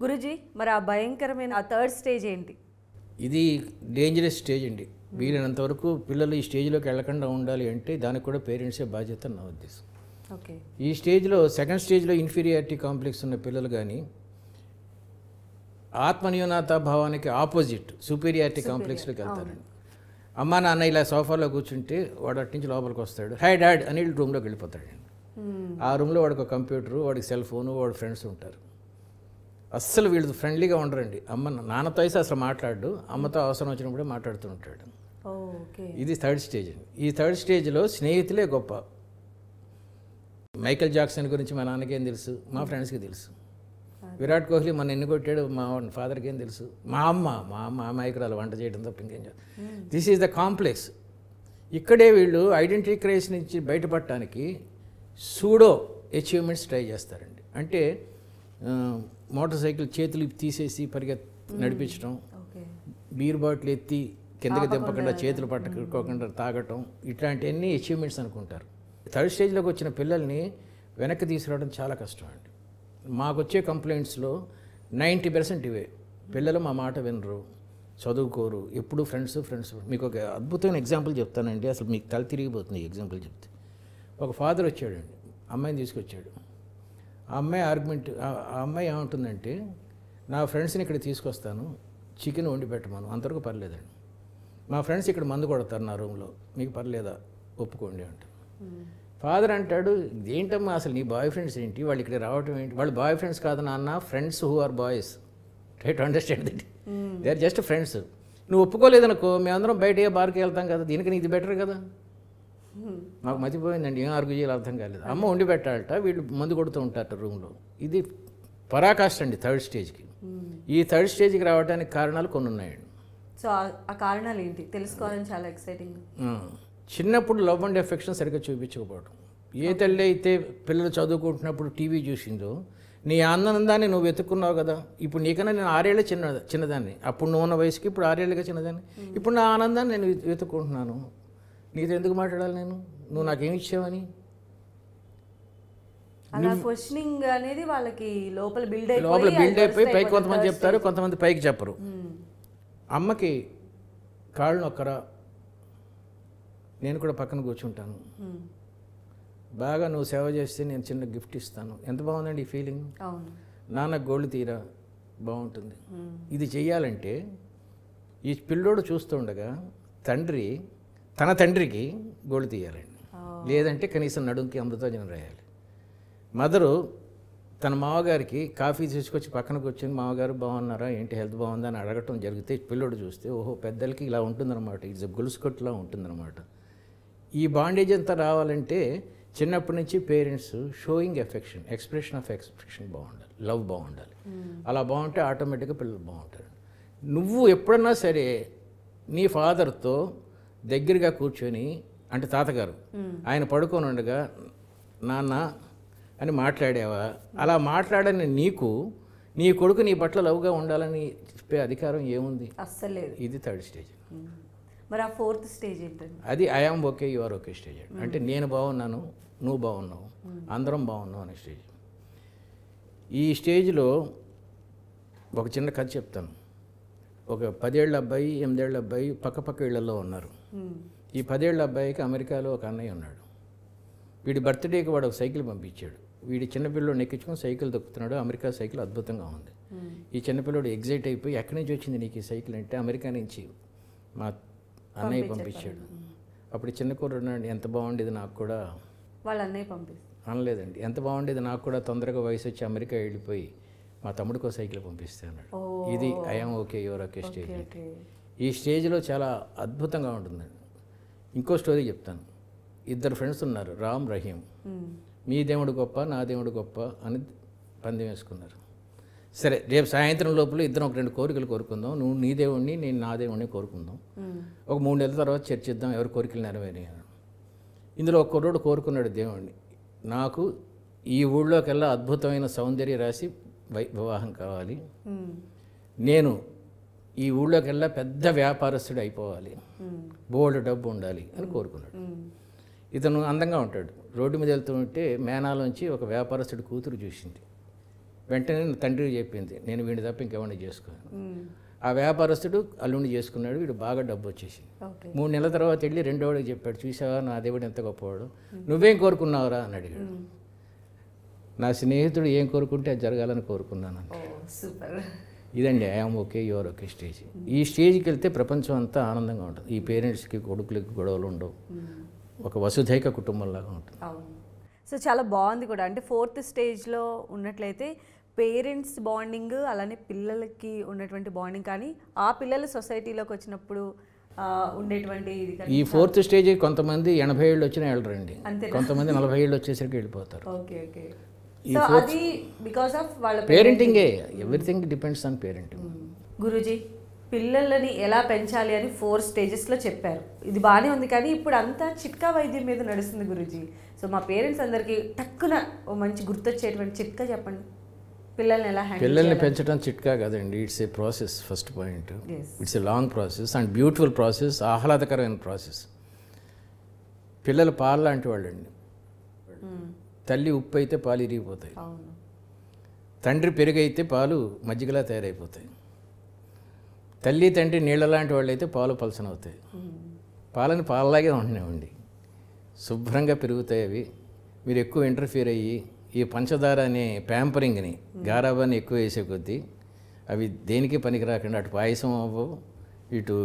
గురుజీ మరి ఆ భయంకరమైన ఆ థర్డ్ స్టేజ్ ఏంటి? ఇది డేంజరస్ స్టేజ్ అండి. వీలైనంత వరకు పిల్లలు ఈ స్టేజ్లోకి వెళ్ళకుండా ఉండాలి అంటే దానికి కూడా పేరెంట్సే బాధ్యత నా ఉద్దేశం. ఓకే. ఈ స్టేజ్లో సెకండ్ స్టేజ్లో ఇన్ఫీరియారిటీ కాంప్లెక్స్ ఉన్న పిల్లలు కానీ ఆత్మన్యూనతా భావానికి ఆపోజిట్ సుపీరియారిటీ కాంప్లెక్స్లోకి వెళ్తారండి. అమ్మా నాన్న ఇలా సోఫాలో కూర్చుంటే వాడు అటు నుంచి లోపలికి వస్తాడు, హై డాడ్ అని రూమ్లోకి వెళ్ళిపోతాడు. ఆ రూమ్లో వాడికి ఒక కంప్యూటరు, వాడికి సెల్ ఫోను, వాడి ఫ్రెండ్స్ ఉంటారు. అస్సలు వీళ్ళు ఫ్రెండ్లీగా ఉండరండి. నాన్నతో అయితే అసలు మాట్లాడు, అమ్మతో అవసరం వచ్చినప్పుడే మాట్లాడుతూ ఉంటాడు. ఇది థర్డ్ స్టేజ్ అండి. ఈ థర్డ్ స్టేజ్లో స్నేహితులే గొప్ప. మైకేల్ జాక్సన్ గురించి మా నాన్నకేం తెలుసు, మా ఫ్రెండ్స్కి తెలుసు. విరాట్ కోహ్లీ మన ఎన్ని కొట్టాడు మా ఫాదర్కి ఏం తెలుసు. మా అమ్మ మైకురాలు వంట చేయడం తప్ప ఇంకేం చేయాలి. This is the complex. ఇక్కడే వీళ్ళు ఐడెంటిటీ క్రైసిస్ నుంచి బయటపడటానికి సూడో అచీవ్మెంట్స్ ట్రై చేస్తారండి. అంటే మోటార్ సైకిల్ చేతులు తీసేసి నడిపించడం, బీర్ బాటిల్ ఎత్తి కిందకి దింపకుండా చేతులు పట్టుకోకుండా తాగటం, ఇట్లాంటివన్నీ అచీవ్మెంట్స్ అనుకుంటారు. థర్డ్ స్టేజ్లోకి వచ్చిన పిల్లల్ని వెనక్కి తీసుకురావడం చాలా కష్టం అండి. మాకు వచ్చే కంప్లైంట్స్లో 90% ఇవే. పిల్లలు మా మాట వినరు, చదువుకోరు, ఎప్పుడు ఫ్రెండ్స్. మీకు ఒక అద్భుతమైన ఎగ్జాంపుల్ చెప్తానండి, అసలు మీకు తల తిరిగిపోతుంది ఈ ఎగ్జాంపుల్ చెప్తే. ఒక ఫాదర్ వచ్చాడండి, అమ్మాయిని తీసుకొచ్చాడు. ఆ అమ్మాయి ఏమంటుందంటే, నా ఫ్రెండ్స్ని ఇక్కడ తీసుకొస్తాను, చికెన్ వండి పెట్టమను, అంతవరకు పర్లేదండి. మా ఫ్రెండ్స్ ఇక్కడ మందు కొడతారు నా రూమ్లో, మీకు పర్లేదా, ఒప్పుకోండి అంట. ఫాదర్ అంటాడు, ఏంటమ్మా అసలు నీ బాయ్ ఫ్రెండ్స్ ఏంటి, వాళ్ళు ఇక్కడ రావటం ఏంటి? వాళ్ళు బాయ్ ఫ్రెండ్స్ కాదు నాన్న, friends who are boys. Try to understand that. They are just friends. నువ్వు ఒప్పుకోలేదనుకో, మేమందరం బయట బార్కి వెళ్తాం కదా, దీనికి ఇది బెటర్ కదా. మాకు మతిపోయిందండి, ఏం ఆర్గ్యూ చేయాలి అర్థం కాలేదు. అమ్మ వండి పెట్టాలట, వీళ్ళు మందు కొడుతూ ఉంటారట రూమ్లో. ఇది పరాకాష్ట అండి థర్డ్ స్టేజ్కి. ఈ థర్డ్ స్టేజ్కి రావడానికి కారణాలు కొన్ని ఉన్నాయండి. సో ఆ కారణాలు ఏంటి తెలుసుకోవాలని చాలా ఎక్సైటింగ్. చిన్నప్పుడు లవ్ అండ్ ఎఫెక్షన్ సరిగ్గా చూపించకపోవడం. ఏ తల్లి అయితే పిల్లలు చదువుకుంటున్నప్పుడు టీవీ చూసిందో, నీ ఆనందాన్ని నువ్వు వెతుక్కున్నావు కదా. ఇప్పుడు నీకన్నా నేను 6 ఏళ్ళ చిన్నదాన్ని, అప్పుడు నువ్వు ఉన్న వయసుకి ఇప్పుడు 6 ఏళ్ళగా చిన్నదాన్ని. ఇప్పుడు నా ఆనందాన్ని నేను వెతుక్కుంటున్నాను, నీతో ఎందుకు మాట్లాడాలి నేను, నువ్వు నాకేమి ఇచ్చావని. అలా క్వశ్చనింగ్ అనేది వాళ్ళకి లోపల బిల్డ్ అయిపోయి పైకి కొంతమంది చెప్తారు, కొంతమంది పైకి చెప్పరు. అమ్మకి కాళ్ళు నొక్కరా, నేను కూడా పక్కన కూర్చుంటాను, బాగా నువ్వు సేవ చేస్తే నేను చిన్న గిఫ్ట్ ఇస్తాను. ఎంత బాగుందండి ఈ ఫీలింగ్. నాన్న గోళ్ళు తీరా, బాగుంటుంది. ఇది చెయ్యాలంటే ఈ పిల్లోడు చూస్తుండగా తన తండ్రికి గోళ్ళు తీయాలండి, లేదంటే కనీసం నడుంకి అమృతాజనం రాయాలి. మదరు తన మామగారికి కాఫీ తీసుకొచ్చి పక్కన కూర్చొని, మామగారు బాగున్నారా, ఏంటి హెల్త్ బాగుందా అని అడగటం జరిగితే పిల్లోడు చూస్తే, ఓహో పెద్దలకి ఇలా ఉంటుందన్నమాట, ఇట్స్ గొలుసు కొట్టులా ఉంటుందన్నమాట. ఈ బాండేజ్ అంతా రావాలంటే చిన్నప్పటి నుంచి parents showing affection, expression of expression బాగుండాలి, లవ్ బాగుండాలి. అలా బాగుంటే ఆటోమేటిక్గా పిల్లలు బాగుంటారు. నువ్వు ఎప్పుడన్నా సరే నీ ఫాదర్తో దగ్గరగా కూర్చొని, అంటే తాతగారు ఆయన పడుకొని ఉండగా నాన్న అని మాట్లాడావా? అలా మాట్లాడని నీకు నీ కొడుకు నీ పట్ల లవ్గా ఉండాలని చెప్పే అధికారం ఏముంది? అస్సలేదు. ఇది థర్డ్ స్టేజ్. మరి ఆ ఫోర్త్ స్టేజ్ ఏంటండి? అది I am okay you are okay stage. అంటే నేను బాగున్నాను, నువ్వు బాగున్నావు, అందరం బాగున్నావు అనే స్టేజ్. ఈ స్టేజ్లో ఒక చిన్న కథ చెప్తాను. ఒక 10 ఏళ్ళ అబ్బాయి, 8 ఏళ్ళ అబ్బాయి పక్క ఇళ్లలో ఉన్నారు. ఈ 10 ఏళ్ళ అబ్బాయికి అమెరికాలో ఒక అన్నయ్య ఉన్నాడు. వీడి బర్త్డేకి వాడు ఒక సైకిల్ పంపించాడు. వీడి చిన్నపిల్లడు ఎక్కించుకొని సైకిల్ దొక్కుతున్నాడు. అమెరికా సైకిల్ అద్భుతంగా ఉంది. ఈ చిన్నపిల్లడు ఎగ్జైట్ అయిపోయి, ఎక్కడి నుంచి వచ్చింది నీకు ఈ సైకిల్ అంటే, అమెరికా నుంచి మా అన్నయ్య పంపించాడు. అప్పుడు చిన్న కుర్రాడు, ఎంత బాగుండేది నాకు కూడా, వాళ్ళ అన్నయ్య పంపిస్తాడు అనలేదండి, ఎంత బాగుండేది నాకు కూడా తొందరగా వయసు వచ్చి అమెరికా వెళ్ళిపోయి మా తమ్ముడికో సైకిల్ పంపిస్తే అన్నాడు. ఇది I am okay your okay stage. ఈ స్టేజ్లో చాలా అద్భుతంగా ఉంటుందండి. ఇంకో స్టోరీ చెప్తాను. 2 ఫ్రెండ్స్ ఉన్నారు, రామ్ రహీం. మీ దేవుడు గొప్ప, నా దేవుడు గొప్ప అని పందెం వేసుకున్నారు. సరే, రేపు సాయంత్రం లోపల ఇద్దరం ఒక 2 కోరికలు కోరుకుందాం, నువ్వు నీ దేవుణ్ణి, నేను నా దేవుణ్ణి కోరుకుందాం, ఒక 3 నెలల తర్వాత చర్చిద్దాం ఎవరి కోరికలు నెరవేరాయి. ఇందులో ఒక కుర్రోడు కోరుకున్నాడు దేవుణ్ణి, నాకు ఈ ఊళ్ళోకెల్లా అద్భుతమైన సౌందర్య రాశి వివాహం కావాలి, నేను ఈ ఊళ్ళోకెల్లా పెద్ద వ్యాపారస్తుడు అయిపోవాలి, బోల్డ్ డబ్బు ఉండాలి అని కోరుకున్నాడు. ఇతను అందంగా ఉంటాడు. రోడ్డు మీద వెళ్తూ ఉంటే మేనాలోంచి ఒక వ్యాపారస్తుడి కూతురు చూసింది. వెంటనే తండ్రికి చెప్పింది, నేను వీడిని తప్ప ఇంకెవరిని చేసుకోను. ఆ వ్యాపారస్తుడు అల్లుడిని చేసుకున్నాడు, వీడు బాగా డబ్బు వచ్చేసి 3 నెలల తర్వాత వెళ్ళి రెండోవాడికి చెప్పాడు, చూసావా నా దేవుడు ఎంత గొప్పవాడు, నువ్వేం కోరుకున్నావురా అని అడిగాడు. నా స్నేహితుడు ఏం కోరుకుంటే అది జరగాలని కోరుకున్నాను. సూపర్. ఇదండి I'm okay your okay stage. ఈ స్టేజ్కి వెళ్తే ప్రపంచం అంతా ఆనందంగా ఉంటుంది. ఈ పేరెంట్స్కి కొడుకులకి గొడవలు ఉండవు, ఒక వసుధైక కుటుంబంలాగా ఉంటుంది. అవును. సో చాలా బాగుంది కూడా. అంటే 4th స్టేజ్లో ఉన్నట్లయితే పేరెంట్స్ బాండింగ్, అలానే పిల్లలకి ఉన్నటువంటి బాండింగ్, కానీ ఆ పిల్లలు సొసైటీలోకి వచ్చినప్పుడు ఉండేటువంటి ఇది. ఈ 4th స్టేజ్ కొంతమంది 80 ఏళ్ళు వచ్చినా వెళ్ళరండి, కొంతమంది 40 ఏళ్ళు వచ్చేసరికి వెళ్ళిపోతారు. Okay okay. సో అది బికాస్ ఆఫ్ వాళ్ళ పేరెంటింగే, everything depends on parenting. Guruji, పిల్లలని ఎలా పెంచాలి అని 4 స్టేజెస్లో చెప్పారు. ఇది బాగానే ఉంది, కానీ ఇప్పుడు అంతా చిట్కా వైద్యం మీద నడుస్తుంది గురూజీ. సో మా పేరెంట్స్ అందరికీ టక్కున ఓ మంచి గుర్తొచ్చేటువంటి చిట్కా చెప్పండి. పిల్లల్ని ఎలా హ్యాండిల్ పిల్లల్ని పెంచడం చిట్కా కదండి, it's a process. First point, it's a long process and beautiful process, ఆహ్లాదకరమైన ప్రాసెస్. పిల్లలు పాలు లాంటి వాళ్ళండి. తల్లి ఉప్పు అయితే పాలు ఇరిగిపోతాయి, తండ్రి పెరుగు అయితే పాలు మజ్జిగలా తయారైపోతాయి. తల్లి తండ్రి నీళ్ళ లాంటి వాళ్ళు అయితే పాలు పలసనవుతాయి. పాలని పాలలాగే ఉంటున్నాయండి, శుభ్రంగా పెరుగుతాయి అవి. మీరు ఎక్కువ ఇంటర్ఫియర్ అయ్యి ఈ పంచదార అనే ప్యాంపరింగ్ని, గారాబాన్ని ఎక్కువ వేసే కొద్దీ అవి దేనికి పనికి రాకుండా అటు పాయసం అవ్వవు, ఇటు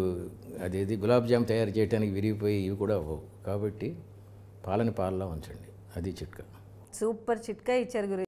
అదేది గులాబ్ జామ్ తయారు చేయడానికి విరిగిపోయి ఇవి కూడా అవ్వవు. కాబట్టి పాలని పాలలా ఉంచండి, అది చిట్కా. సూపర్ చిట్కా ఇచ్చారు గురు.